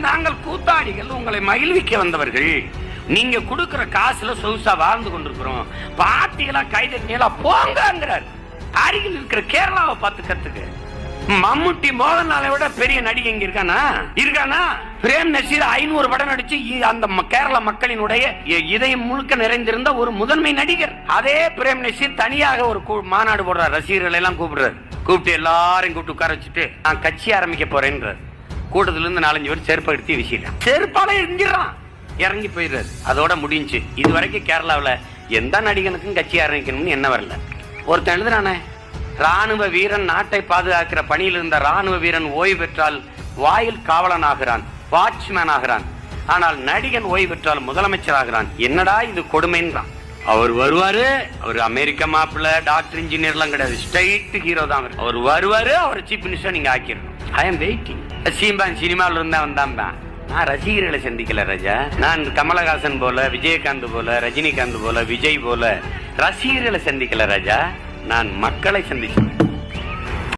நாங்கள் கூத்தாடிகள், உங்களை மகிழ்விக்க வந்தவர்கள். நீங்க கொடுக்கிற காசுல சொகுசா வாழ்ந்து கொண்டிருக்கிறோம், பாத்தீங்களா கைதட்டிங்களா போங்கிறார். அருகில் இருக்கிற கேரளாவை பார்த்து கத்துக்கு. மம்முட்டி மோகன்லாலை விட பெரிய நடிகை இங்க இருக்கானா? பிரேம் நசீர் 500 படம் நடிச்சு அந்த கேரள மக்களினுடைய இதயம் முழுக்க நிறைந்திருந்த ஒரு முதன்மை நடிகர். அதே பிரேம் நசீர் தனியாக ஒரு மாநாடு போடுறார், ரசிகர்கள் எல்லாம் கூப்பிட்டு எல்லாரையும் கூப்பிட்டு உட்கார வச்சுட்டு நான் கட்சி ஆரம்பிக்க போறேன்றார். கூட்டத்துல இருந்து 4-5 பேர் செருப்பை எடுத்து வீசிட்டான். செருப்பால எரிஞ்சிடறான், இறங்கி போயிடுறாரு. அதோட முடிஞ்சு. இது வரைக்கும் கேரளாவில் எந்த நடிகனுக்கும் கட்சி ஆரம்பிக்கணும்னு என்ன வரல. ஒருத்தன் எழுதுறானே, ராணுவ வீரன் நாட்டை பாதுகாக்கிற பணியில் இருந்த ராணுவ வீரன் ஓய்வு பெற்றால் வாயில் காவலன் ஆகிறான், வாட்ச்மேன் ஆகிறான். ஆனால் நடிகன் ஓய்வு பெற்றால் முதலமைச்சர் ஆகிறான். என்னடா இது கொடுமைன்றான். அவர் வருவாரு, அவர் அமெரிக்க மாப்பிள்ள, டாக்டர், இன்ஜினியர் எல்லாம் கிடையாது, ஸ்ட்ரைட் ஹீரோ தான். அவர் வருவாரு, அவர் சீஃப் மினிஸ்டர் நீங்க ஆக்கிடணும். I am waiting. சீம்பான் சினிமாவில் இருந்தா வந்தான். நான் ரசிகர்களை சந்திக்கல ராஜா. நான் கமலஹாசன் போல, விஜயகாந்த் போல, ரஜினிகாந்த் போல, விஜய் போல ரசிகர்களை சந்திக்கல ராஜா. நான் மக்களை சந்திச்சேன்.